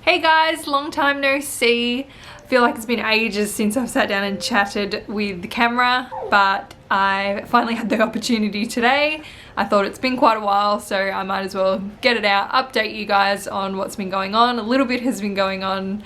Hey guys, long time no see. I feel like it's been ages since I've sat down and chatted with the camera, but I finally had the opportunity today. I thought it's been quite a while, so I might as well get it out, update you guys on what's been going on. A little bit has been going on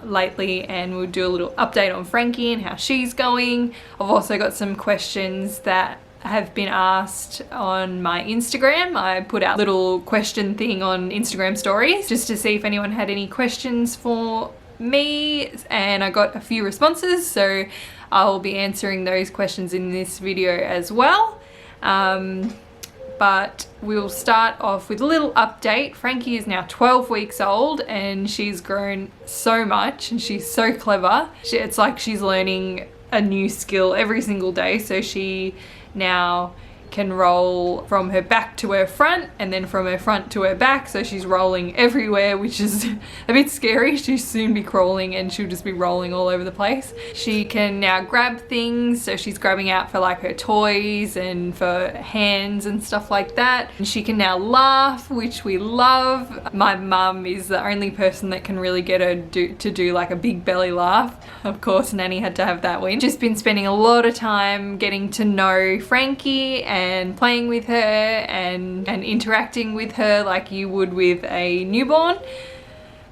lately, and we'll do a little update on Frankie and how she's going. I've also got some questions that have been asked on my Instagram. I put out a little question thing on Instagram stories just to see if anyone had any questions for me, and I got a few responses, so I'll be answering those questions in this video as well. But we'll start off with a little update. Frankie is now 12 weeks old and she's grown so much and she's so clever. It's like she's learning a new skill every single day, so she now can roll from her back to her front and then from her front to her back, so she's rolling everywhere, which is a bit scary. She'll soon be crawling and she'll just be rolling all over the place. She can now grab things, so she's grabbing out for like her toys and for hands and stuff like that. And she can now laugh, which we love. My mum is the only person that can really get her to do like a big belly laugh. Of course, Nanny had to have that win. Just been spending a lot of time getting to know Frankie and playing with her and interacting with her like you would with a newborn.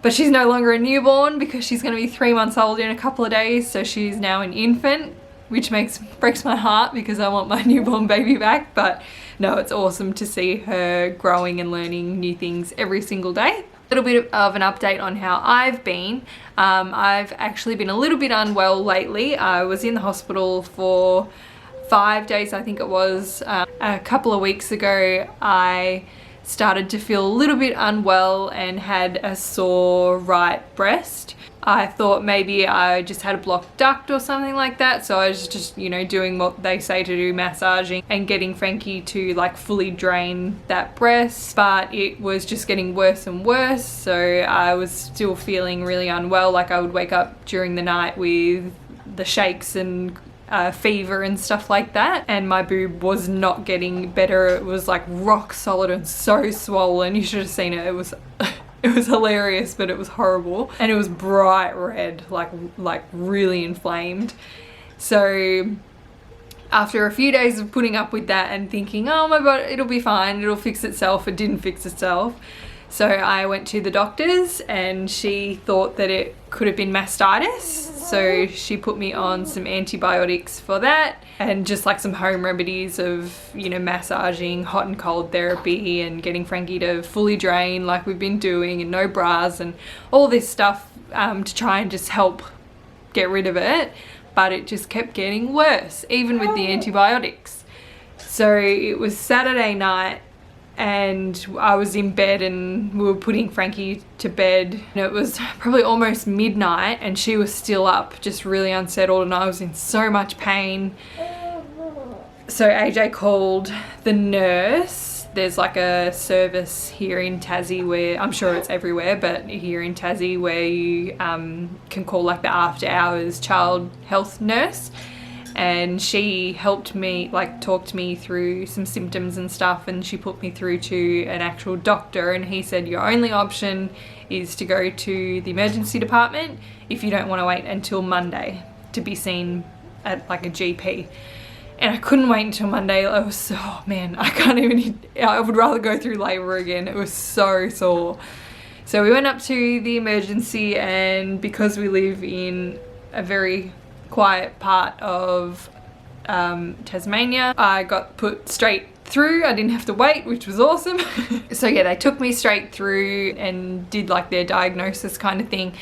But she's no longer a newborn because she's going to be 3 months old in a couple of days, so she's now an infant, which breaks my heart because I want my newborn baby back. But no, it's awesome to see her growing and learning new things every single day. A little bit of an update on how I've been. I've actually been a little bit unwell lately. I was in the hospital for 5 days, I think it was. A couple of weeks ago I started to feel a little bit unwell and had a sore right breast. I thought maybe I just had a blocked duct or something like that, so I was just, you know, doing what they say to do, massaging and getting Frankie to like fully drain that breast, but it was just getting worse and worse, so I was still feeling really unwell. Like I would wake up during the night with the shakes and fever and stuff like that, and my boob was not getting better. It was like rock solid and so swollen. You should have seen it. It was it was hilarious, but it was horrible, and it was bright red, like really inflamed. So after a few days of putting up with that and thinking, oh my god, it'll be fine, it'll fix itself, it didn't fix itself. So I went to the doctors and she thought that it could have been mastitis. So she put me on some antibiotics for that and just like some home remedies of, you know, massaging, hot and cold therapy and getting Frankie to fully drain like we've been doing, and no bras and all this stuff to try and just help get rid of it. But it just kept getting worse, even with the antibiotics. So it was Saturday night and I was in bed and we were putting Frankie to bed, and it was probably almost midnight and she was still up, just really unsettled, and I was in so much pain. So AJ called the nurse. There's like a service here in Tassie where, I'm sure it's everywhere, but here in Tassie where you can call like the after hours child health nurse. And she helped me, like talked me through some symptoms and stuff, and she put me through to an actual doctor, and he said your only option is to go to the emergency department if you don't want to wait until Monday to be seen at like a GP. And I couldn't wait until Monday. I was so, oh man, I would rather go through labour again. It was so sore. So we went up to the emergency, and because we live in a very quiet part of Tasmania, I got put straight through. I didn't have to wait, which was awesome. So yeah, they took me straight through and did like their diagnosis kind of thing,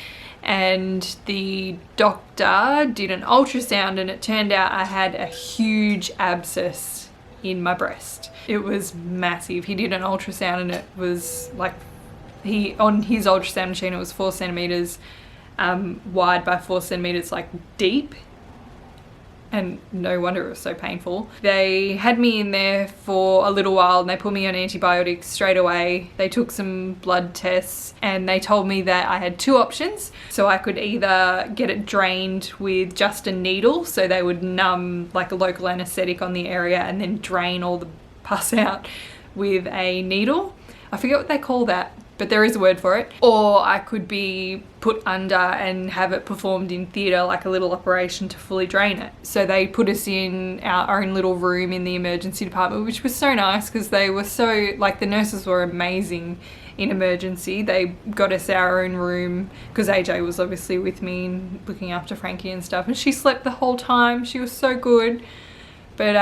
and the doctor did an ultrasound, and it turned out I had a huge abscess in my breast. It was massive. He did an ultrasound and it was like, on his ultrasound machine, it was 4 centimeters wide by 4 centimeters like deep, and no wonder it was so painful. They had me in there for a little while and they put me on antibiotics straight away. They took some blood tests and they told me that I had 2 options. So I could either get it drained with just a needle, so they would numb like a local anesthetic on the area and then drain all the pus out with a needle. I forget what they call that. but there is a word for it. Or I could be put under and have it performed in theatre, like a little operation to fully drain it. So they put us in our own little room in the emergency department, which was so nice because they were so, like, the nurses were amazing in emergency. They got us our own room because AJ was obviously with me and looking after Frankie and stuff, and she slept the whole time. She was so good. But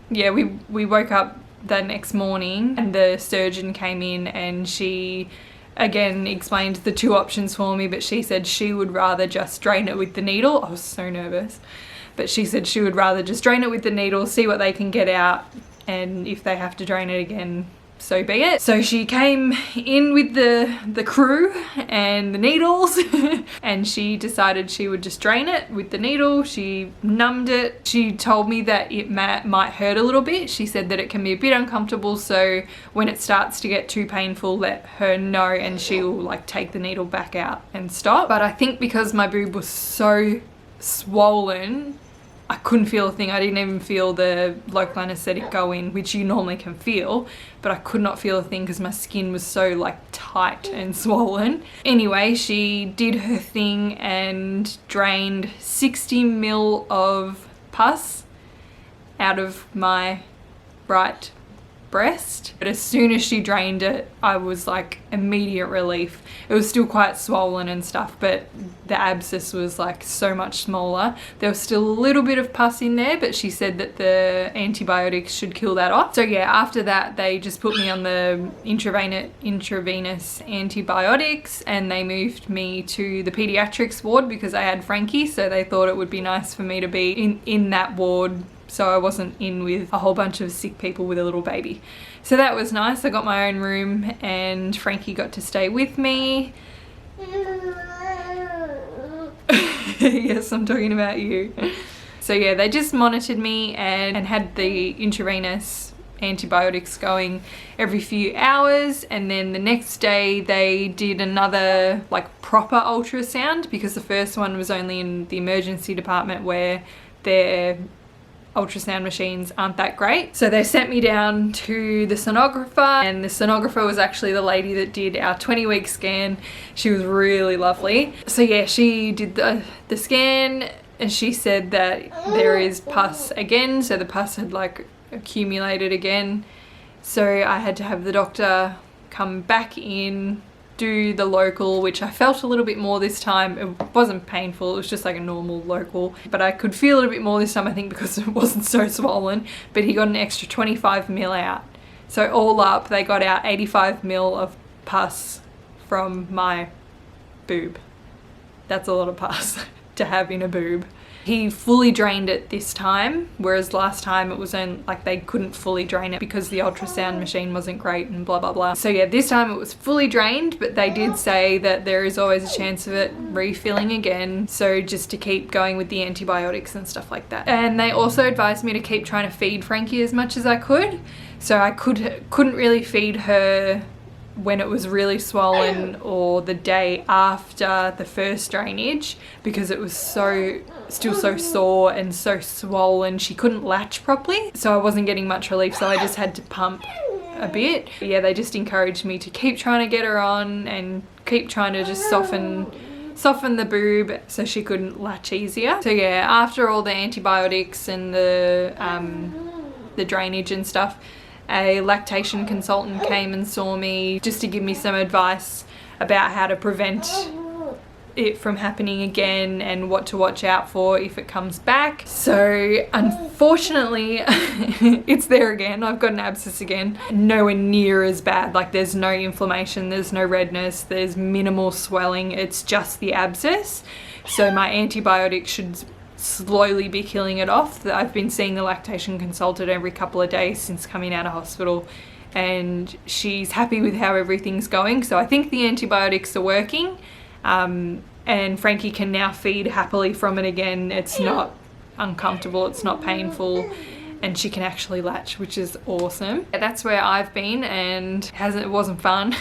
yeah, we woke up the next morning and the surgeon came in and she again explained the two options for me, but she said she would rather just drain it with the needle. I was so nervous, but she said she would rather just drain it with the needle, see what they can get out, and if they have to drain it again, so be it. So she came in with the crew and the needles and she decided she would just drain it with the needle. She numbed it. She told me that it might hurt a little bit. She said that it can be a bit uncomfortable, so when it starts to get too painful, let her know and she will like take the needle back out and stop. But I think because my boob was so swollen, I couldn't feel a thing. I didn't even feel the local anesthetic go in, which you normally can feel, but I could not feel a thing because my skin was so like tight and swollen. Anyway, she did her thing and drained 60 ml of pus out of my right breast. But as soon as she drained it, I was like immediate relief. It was still quite swollen and stuff, but the abscess was like so much smaller. There was still a little bit of pus in there, but she said that the antibiotics should kill that off. So yeah, after that they just put me on the intravenous antibiotics and they moved me to the pediatrics ward because I had Frankie, so they thought it would be nice for me to be in that ward so I wasn't in with a whole bunch of sick people with a little baby. So that was nice. I got my own room and Frankie got to stay with me. Yes, I'm talking about you. So yeah, they just monitored me and had the intravenous antibiotics going every few hours, and then the next day they did another like proper ultrasound because the first one was only in the emergency department where their ultrasound machines aren't that great. So they sent me down to the sonographer, and the sonographer was actually the lady that did our 20-week scan. She was really lovely. So yeah, she did the scan and she said that there is pus again, so the pus had like accumulated again. So I had to have the doctor come back in, do the local, which I felt a little bit more this time. It wasn't painful, it was just like a normal local, but I could feel it a bit more this time, I think because it wasn't so swollen. But he got an extra 25 mil out. So all up, they got out 85 mil of pus from my boob. That's a lot of pus to have in a boob. He fully drained it this time, whereas last time it was only like they couldn't fully drain it because the ultrasound machine wasn't great and blah blah blah. So yeah, this time it was fully drained, but they did say that there is always a chance of it refilling again, so just to keep going with the antibiotics and stuff like that. And they also advised me to keep trying to feed Frankie as much as I could. So I couldn't really feed her when it was really swollen or the day after the first drainage because it was still so sore and so swollen. She couldn't latch properly, so I wasn't getting much relief, so I just had to pump a bit. But yeah, they just encouraged me to keep trying to get her on and keep trying to just soften the boob so she couldn't latch easier. So yeah, after all the antibiotics and the drainage and stuff, a lactation consultant came and saw me just to give me some advice about how to prevent it from happening again and what to watch out for if it comes back. So unfortunately it's there again. I've got an abscess again. Nowhere near as bad. Like there's no inflammation, there's no redness, there's minimal swelling. It's just the abscess. So my antibiotics should slowly be killing it off. I've been seeing the lactation consultant every couple of days since coming out of hospital, and she's happy with how everything's going. So I think the antibiotics are working, and Frankie can now feed happily from it again. It's not uncomfortable, it's not painful, and she can actually latch, which is awesome. That's where I've been, and it wasn't fun.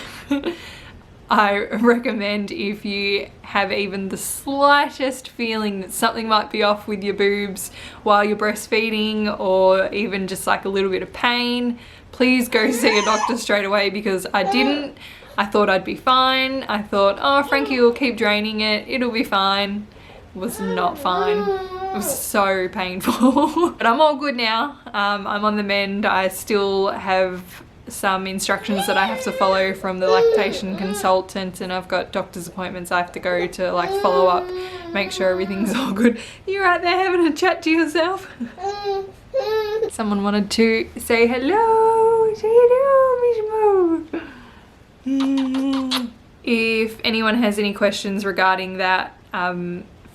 I recommend if you have even the slightest feeling that something might be off with your boobs while you're breastfeeding, or even just like a little bit of pain, please go see a doctor straight away, because I didn't. I thought I'd be fine. I thought, oh, Frankie will keep draining it, it'll be fine. It was not fine. It was so painful. But I'm all good now. I'm on the mend. I still have some instructions that I have to follow from the lactation consultant, and I've got doctor's appointments I have to go to, like, follow up, make sure everything's all good. You're right there having a chat to yourself. Someone wanted to say hello. Say hello, Miss Mo. If anyone has any questions regarding that,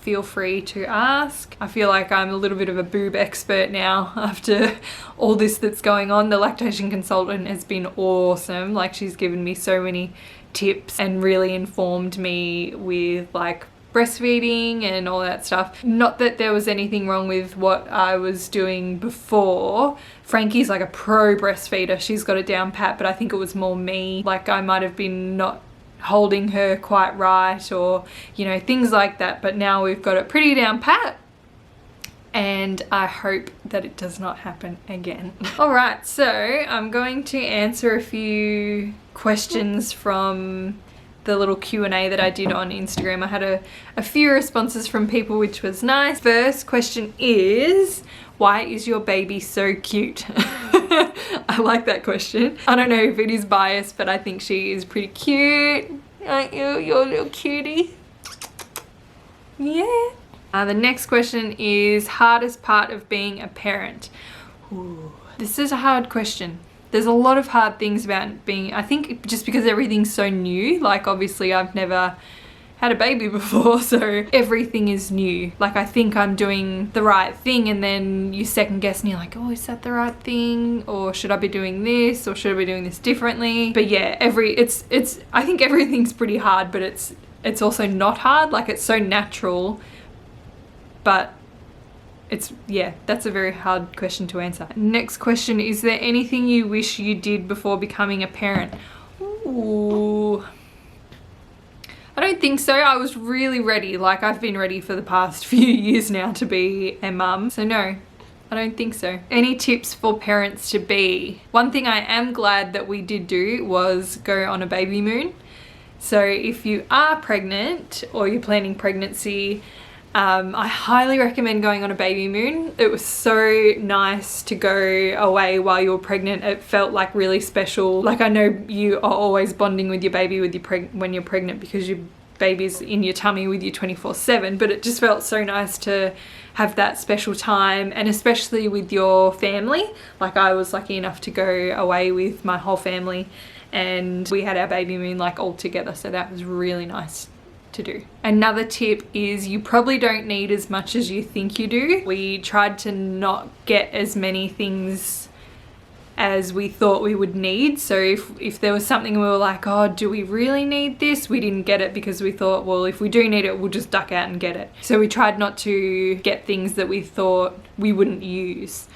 feel free to ask. I feel like I'm a little bit of a boob expert now after all this that's going on. The lactation consultant has been awesome. Like, she's given me so many tips and really informed me with, like, breastfeeding and all that stuff. Not that there was anything wrong with what I was doing before. Frankie's like a pro breastfeeder. She's got it down pat, but I think it was more me. Like, I might have been not holding her quite right, or, you know, things like that. But now we've got it pretty down pat, and I hope that it does not happen again. All right, so I'm going to answer a few questions from the little Q&A that I did on Instagram. I had a few responses from people, which was nice. First question is, why is your baby so cute? I like that question. I don't know if it is biased, but I think she is pretty cute. Aren't you? You're a little cutie. Yeah. The next question is, hardest part of being a parent? Ooh, this is a hard question. There's a lot of hard things about being, I think, just because everything's so new. Like, obviously I've never had a baby before, so everything is new. Like, I think I'm doing the right thing, and then you second guess and you're like, oh, is that the right thing? Or should I be doing this? Or should I be doing this differently? But yeah, I think everything's pretty hard, but it's also not hard. Like, it's so natural, but yeah, that's a very hard question to answer. Next question, is there anything you wish you did before becoming a parent? Ooh, I don't think so. I was really ready. Like, I've been ready for the past few years now to be a mum. So no, I don't think so. Any tips for parents to be? One thing I am glad that we did do was go on a baby moon. So if you are pregnant or you're planning pregnancy, I highly recommend going on a baby moon. It was so nice to go away while you were pregnant. It felt like really special. Like, I know you are always bonding with your baby when you're pregnant, because your baby's in your tummy with you 24/7, but it just felt so nice to have that special time, and especially with your family. Like, I was lucky enough to go away with my whole family, and we had our baby moon like all together, so that was really nice to do. Another tip is, you probably don't need as much as you think you do. We tried to not get as many things as we thought we would need. So if there was something we were like, oh, do we really need this? We didn't get it because we thought, well, if we do need it, we'll just duck out and get it. So we tried not to get things that we thought we wouldn't use.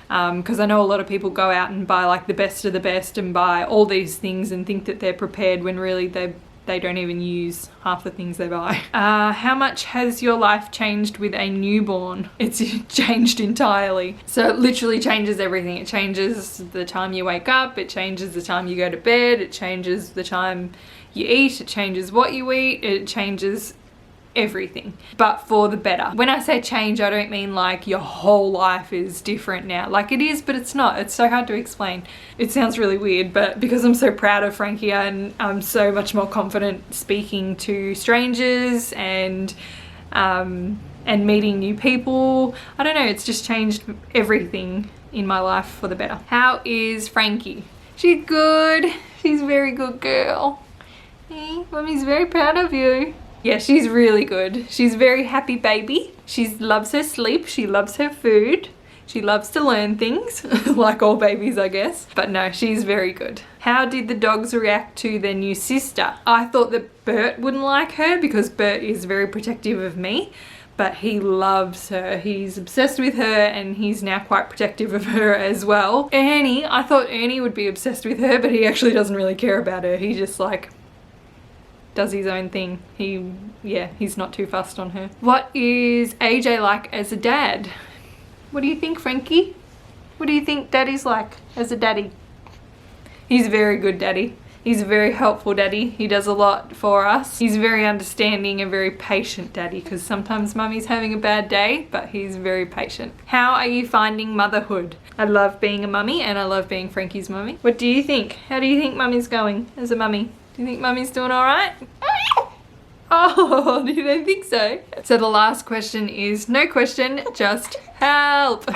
Because I know a lot of people go out and buy like the best of the best and buy all these things and think that they're prepared, when really they don't even use half the things they buy. How much has your life changed with a newborn? It's changed entirely. So it literally changes everything. It changes the time you wake up, it changes the time you go to bed, it changes the time you eat, it changes what you eat, it changes everything, but for the better. When I say change, I don't mean like your whole life is different now. Like, it is, but it's not. It's so hard to explain. It sounds really weird, but because I'm so proud of Frankie and I'm so much more confident speaking to strangers and meeting new people, I don't know, it's just changed everything in my life for the better. How is Frankie? She's good. She's a very good girl. Hey, Mummy's very proud of you. Yeah, she's really good. She's a very happy baby. She loves her sleep. She loves her food. She loves to learn things, like all babies, I guess. But no, she's very good. How did the dogs react to their new sister? I thought that Bert wouldn't like her, because Bert is very protective of me, but he loves her. He's obsessed with her, and he's now quite protective of her as well. Ernie, I thought Ernie would be obsessed with her, but he actually doesn't really care about her. He just like does his own thing. He's not too fussed on her. What is AJ like as a dad? What do you think, Frankie? What do you think Daddy's like as a daddy? He's a very good daddy. He's a very helpful daddy. He does a lot for us. He's a very understanding and very patient daddy, because sometimes mummy's having a bad day, but he's very patient. How are you finding motherhood? I love being a mummy and I love being Frankie's mummy. What do you think? How do you think mummy's going as a mummy? Do you think mummy's doing all right? Oh, you don't think so? So the last question is no question, just help.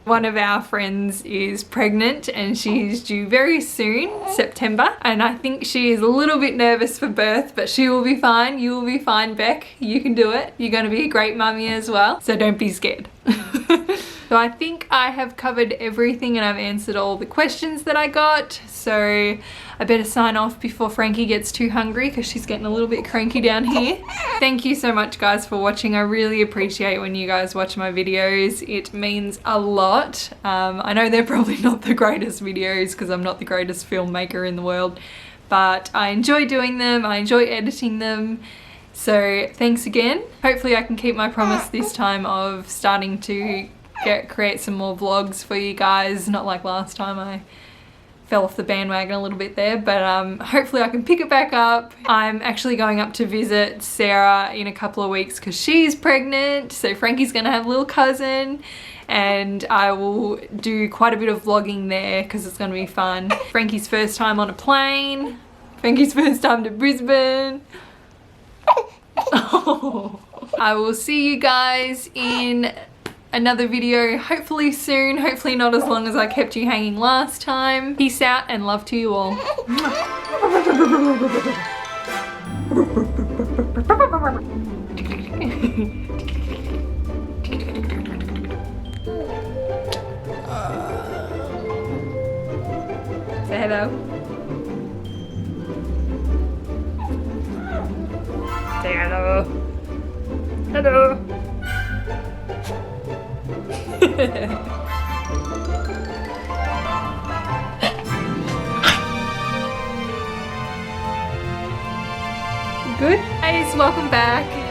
One of our friends is pregnant and she's due very soon, September, and I think she is a little bit nervous for birth, but she will be fine. You will be fine, Beck. You can do it. You're going to be a great mummy as well, so don't be scared. So I think I have covered everything and I've answered all the questions that I got, so I better sign off before Frankie gets too hungry because she's getting a little bit cranky down here. Thank you so much guys for watching. I really appreciate when you guys watch my videos. It means a lot. I know they're probably not the greatest videos because I'm not the greatest filmmaker in the world, but I enjoy doing them. I enjoy editing them. So thanks again. Hopefully I can keep my promise this time of starting to create some more vlogs for you guys. Not like last time, I fell off the bandwagon a little bit there, but hopefully I can pick it back up. I'm actually going up to visit Sarah in a couple of weeks because she's pregnant, so Frankie's gonna have a little cousin, and I will do quite a bit of vlogging there because it's gonna be fun. Frankie's first time on a plane, Frankie's first time to Brisbane. Oh. I will see you guys in another video hopefully soon, hopefully not as long as I kept you hanging last time. Peace out and love to you all. Say hello. Say hello. Hello. Good? Guys, welcome back.